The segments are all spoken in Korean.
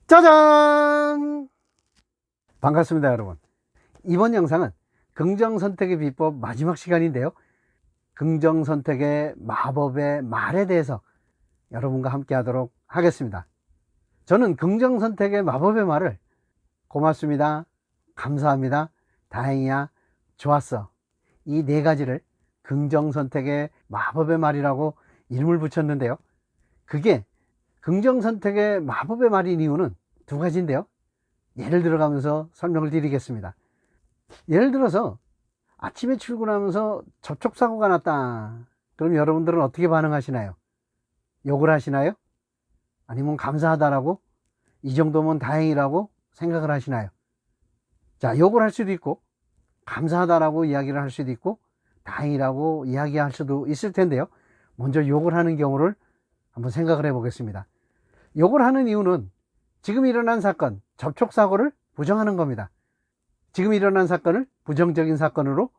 짜잔! 반갑습니다, 여러분. 이번 영상은 긍정선택의 비법 마지막 시간인데요. 긍정선택의 마법의 말에 대해서 여러분과 함께 하도록 하겠습니다. 저는 긍정선택의 마법의 말을 고맙습니다, 감사합니다, 다행이야, 좋았어, 이 네 가지를 긍정선택의 마법의 말이라고 이름을 붙였는데요. 그게 긍정선택의 마법의 말인 이유는 두 가지인데요. 예를 들어가면서 설명을 드리겠습니다. 예를 들어서 아침에 출근하면서 접촉사고가 났다. 그럼 여러분들은 어떻게 반응하시나요? 욕을 하시나요? 아니면 감사하다라고, 이 정도면 다행이라고 생각을 하시나요? 자, 욕을 할 수도 있고 감사하다라고 이야기를 할 수도 있고 다행이라고 이야기할 수도 있을 텐데요. 먼저 욕을 하는 경우를 한번 생각을 해 보겠습니다. 욕을 하는 이유는 지금 일어난 사건, 접촉사고를 부정하는 겁니다. 지금 일어난 사건을 부정적인 사건으로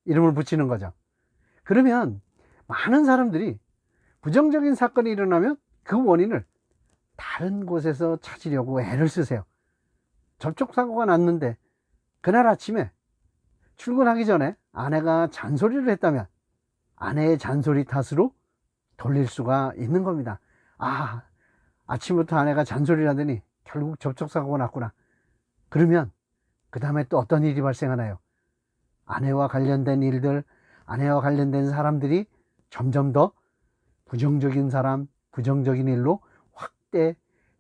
이름을 붙이는 거죠. 그러면 많은 사람들이 부정적인 사건이 일어나면 그 원인을 다른 곳에서 찾으려고 애를 쓰세요. 접촉사고가 났는데 그날 아침에 출근하기 전에 아내가 잔소리를 했다면 아내의 잔소리 탓으로 돌릴 수가 있는 겁니다. 아침부터 아내가 잔소리를 하더니 결국 접촉사고가 났구나. 그러면 그 다음에 또 어떤 일이 발생하나요? 아내와 관련된 일들, 아내와 관련된 사람들이 점점 더 부정적인 사람, 부정적인 일로 확대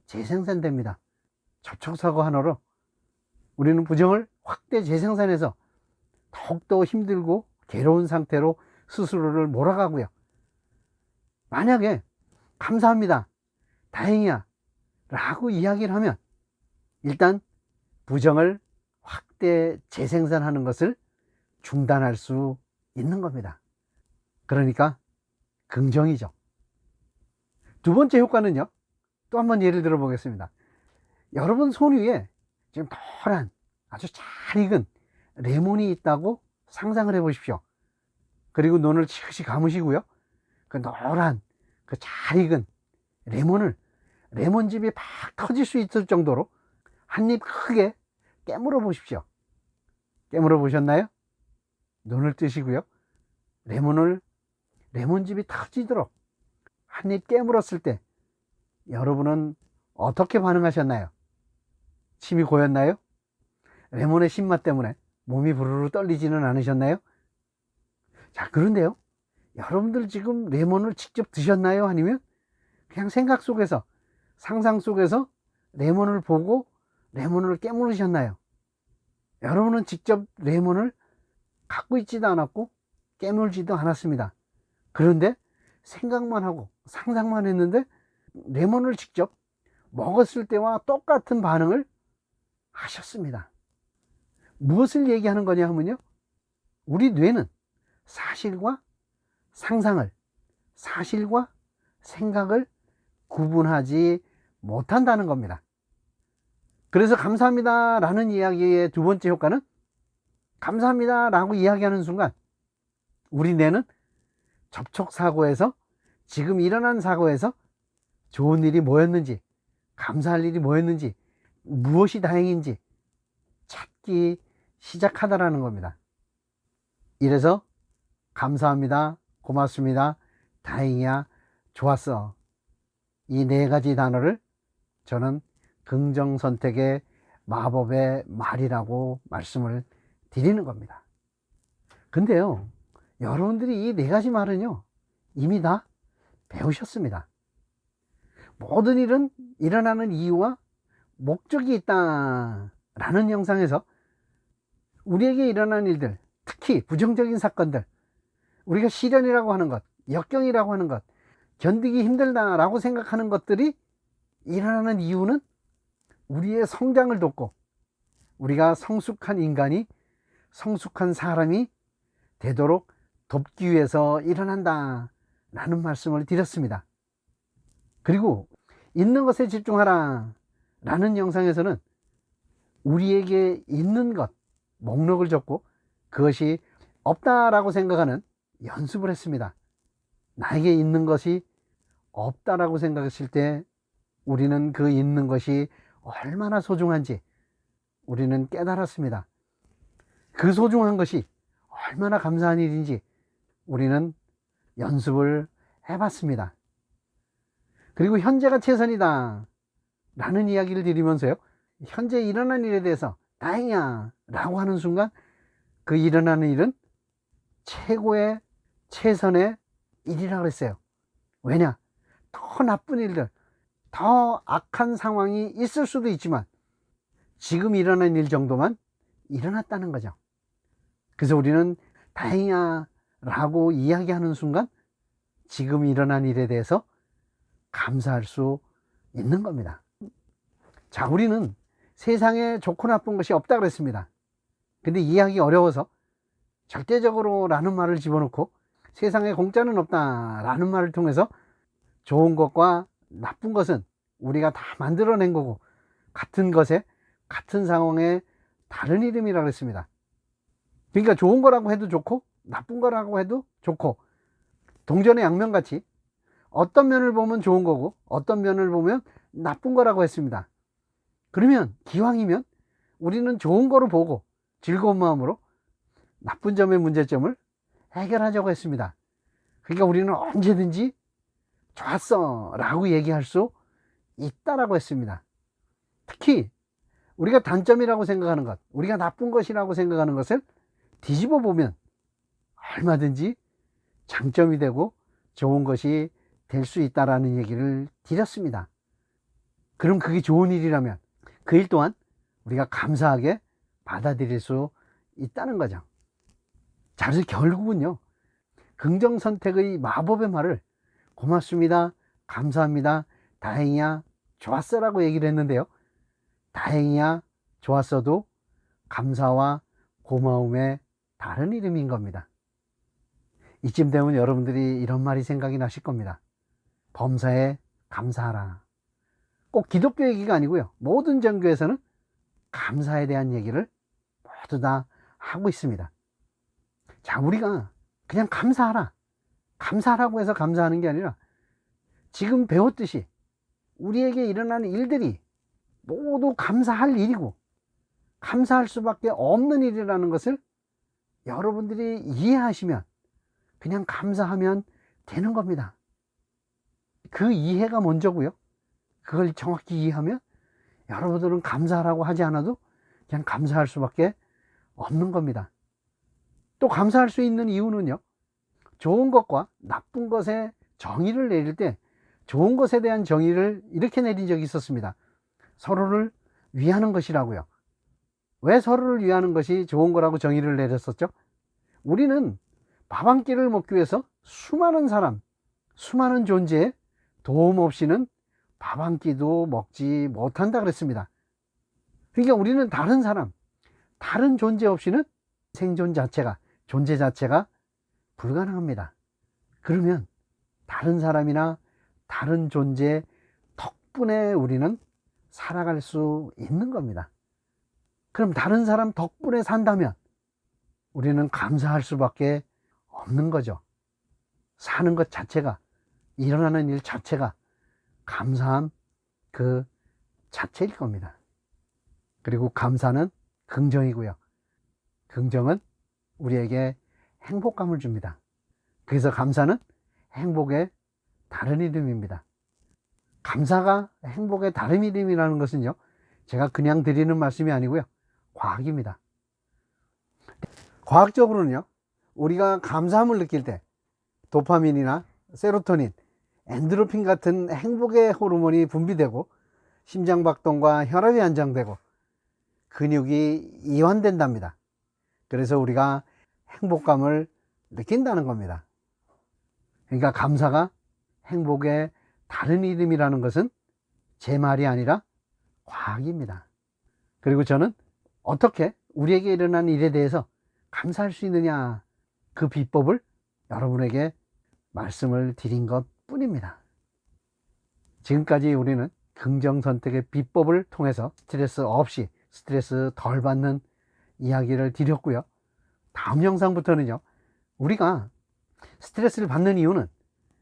재생산됩니다. 접촉사고 하나로 우리는 부정을 확대 재생산해서 더욱더 힘들고 괴로운 상태로 스스로를 몰아가고요. 만약에 감사합니다, 다행이야 라고 이야기를 하면 일단 부정을 확대 재생산하는 것을 중단할 수 있는 겁니다. 그러니까 긍정이죠. 두 번째 효과는요, 또 한번 예를 들어 보겠습니다. 여러분 손 위에 지금 노란 아주 잘 익은 레몬이 있다고 상상을 해 보십시오. 그리고 눈을 치그시 감으시고요, 그 노란 그 잘 익은 레몬을 레몬즙이 팍 터질 수 있을 정도로 한 입 크게 깨물어 보십시오. 깨물어 보셨나요? 눈을 뜨시고요, 레몬즙이 터지도록 한 입 깨물었을 때 여러분은 어떻게 반응하셨나요? 침이 고였나요? 레몬의 신맛 때문에 몸이 부르르 떨리지는 않으셨나요? 자, 그런데요, 여러분들 지금 레몬을 직접 드셨나요? 아니면 그냥 생각 속에서, 상상 속에서 레몬을 보고 레몬을 깨물으셨나요? 여러분은 직접 레몬을 갖고 있지도 않았고 깨물지도 않았습니다. 그런데 생각만 하고 상상만 했는데 레몬을 직접 먹었을 때와 똑같은 반응을 하셨습니다. 무엇을 얘기하는 거냐 하면요, 우리 뇌는 사실과 상상을, 사실과 생각을 구분하지 못한다는 겁니다. 그래서 감사합니다 라는 이야기의 두 번째 효과는, 감사합니다 라고 이야기하는 순간 우리 뇌는 접촉사고에서, 지금 일어난 사고에서 좋은 일이 뭐였는지, 감사할 일이 뭐였는지, 무엇이 다행인지 찾기 시작하다라는 겁니다. 이래서 감사합니다, 고맙습니다, 다행이야, 좋았어, 이 네 가지 단어를 저는 긍정선택의 마법의 말이라고 말씀을 드리는 겁니다. 근데요, 여러분들이 이 네 가지 말은요 이미 다 배우셨습니다. 모든 일은 일어나는 이유와 목적이 있다 라는 영상에서 우리에게 일어난 일들, 특히 부정적인 사건들, 우리가 시련이라고 하는 것, 역경이라고 하는 것, 견디기 힘들다 라고 생각하는 것들이 일어나는 이유는 우리의 성장을 돕고 우리가 성숙한 인간이, 성숙한 사람이 되도록 돕기 위해서 일어난다 라는 말씀을 드렸습니다. 그리고 있는 것에 집중하라 라는 영상에서는 우리에게 있는 것 목록을 적고 그것이 없다라고 생각하는 연습을 했습니다. 나에게 있는 것이 없다라고 생각했을 때 우리는 그 있는 것이 얼마나 소중한지 우리는 깨달았습니다. 그 소중한 것이 얼마나 감사한 일인지 우리는 연습을 해봤습니다. 그리고 현재가 최선이다 라는 이야기를 드리면서요, 현재 일어난 일에 대해서 다행이야 라고 하는 순간 그 일어나는 일은 최고의 최선의 일이라고 했어요. 왜냐? 더 나쁜 일들, 더 악한 상황이 있을 수도 있지만 지금 일어난 일 정도만 일어났다는 거죠. 그래서 우리는 다행이야 라고 이야기하는 순간 지금 일어난 일에 대해서 감사할 수 있는 겁니다. 자, 우리는 세상에 좋고 나쁜 것이 없다 그랬습니다. 근데 이해하기 어려워서 절대적으로 라는 말을 집어넣고 세상에 공짜는 없다 라는 말을 통해서 좋은 것과 나쁜 것은 우리가 다 만들어낸 거고 같은 것에 같은 상황에 다른 이름이라고 했습니다. 그러니까 좋은 거라고 해도 좋고 나쁜 거라고 해도 좋고 동전의 양면같이 어떤 면을 보면 좋은 거고 어떤 면을 보면 나쁜 거라고 했습니다. 그러면 기왕이면 우리는 좋은 거로 보고 즐거운 마음으로 나쁜 점의 문제점을 해결하자고 했습니다. 그러니까 우리는 언제든지 좋았어 라고 얘기할 수 있다라고 했습니다. 특히 우리가 단점이라고 생각하는 것, 우리가 나쁜 것이라고 생각하는 것을 뒤집어 보면 얼마든지 장점이 되고 좋은 것이 될 수 있다라는 얘기를 드렸습니다. 그럼 그게 좋은 일이라면 그 일 또한 우리가 감사하게 받아들일 수 있다는 거죠. 자, 그래서 결국은요, 긍정선택의 마법의 말을 고맙습니다, 감사합니다, 다행이야, 좋았어 라고 얘기를 했는데요, 다행이야, 좋았어도 감사와 고마움의 다른 이름인 겁니다. 이쯤 되면 여러분들이 이런 말이 생각이 나실 겁니다. 범사에 감사하라. 꼭 기독교 얘기가 아니고요, 모든 종교에서는 감사에 대한 얘기를 모두 다 하고 있습니다. 자, 우리가 그냥 감사하라, 감사하라고 해서 감사하는 게 아니라 지금 배웠듯이 우리에게 일어나는 일들이 모두 감사할 일이고 감사할 수밖에 없는 일이라는 것을 여러분들이 이해하시면 그냥 감사하면 되는 겁니다. 그 이해가 먼저고요, 그걸 정확히 이해하면 여러분들은 감사하라고 하지 않아도 그냥 감사할 수밖에 없는 겁니다. 또 감사할 수 있는 이유는요, 좋은 것과 나쁜 것에 정의를 내릴 때 좋은 것에 대한 정의를 이렇게 내린 적이 있었습니다. 서로를 위하는 것이라고요. 왜 서로를 위하는 것이 좋은 거라고 정의를 내렸었죠? 우리는 밥 한 끼를 먹기 위해서 수많은 사람, 수많은 존재의 도움 없이는 밥 한 끼도 먹지 못한다 그랬습니다. 그러니까 우리는 다른 사람, 다른 존재 없이는 생존 자체가, 존재 자체가 불가능합니다. 그러면 다른 사람이나 다른 존재 덕분에 우리는 살아갈 수 있는 겁니다. 그럼 다른 사람 덕분에 산다면 우리는 감사할 수밖에 없는 거죠. 사는 것 자체가, 일어나는 일 자체가 감사함 그 자체일 겁니다. 그리고 감사는 긍정이고요, 긍정은 우리에게 행복감을 줍니다. 그래서 감사는 행복의 다른 이름입니다. 감사가 행복의 다른 이름이라는 것은요, 제가 그냥 드리는 말씀이 아니고요, 과학입니다. 과학적으로는요, 우리가 감사함을 느낄 때 도파민이나 세로토닌, 엔도르핀 같은 행복의 호르몬이 분비되고 심장박동과 혈압이 안정되고 근육이 이완된답니다. 그래서 우리가 행복감을 느낀다는 겁니다. 그러니까 감사가 행복의 다른 이름이라는 것은 제 말이 아니라 과학입니다. 그리고 저는 어떻게 우리에게 일어난 일에 대해서 감사할 수 있느냐, 그 비법을 여러분에게 말씀을 드린 것 뿐입니다. 지금까지 우리는 긍정선택의 비법을 통해서 스트레스 없이 스트레스 덜 받는 이야기를 드렸고요, 다음 영상부터는요, 우리가 스트레스를 받는 이유는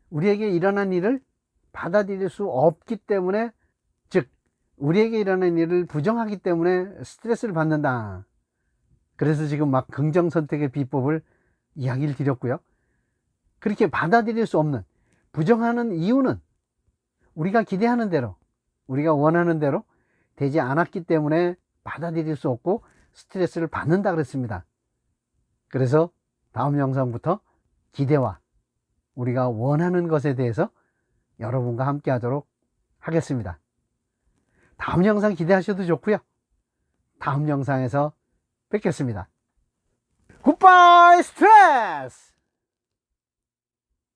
우리에게 일어난 일을 받아들일 수 없기 때문에, 즉 우리에게 일어나는 일을 부정하기 때문에 스트레스를 받는다. 그래서 지금 막 긍정 선택의 비법을 이야기를 드렸고요. 그렇게 받아들일 수 없는, 부정하는 이유는 우리가 기대하는 대로, 우리가 원하는 대로 되지 않았기 때문에 받아들일 수 없고 스트레스를 받는다 그랬습니다. 그래서 다음 영상부터 기대와 우리가 원하는 것에 대해서 여러분과 함께 하도록 하겠습니다. 다음 영상 기대하셔도 좋고요. 다음 영상에서 뵙겠습니다. 굿바이 스트레스!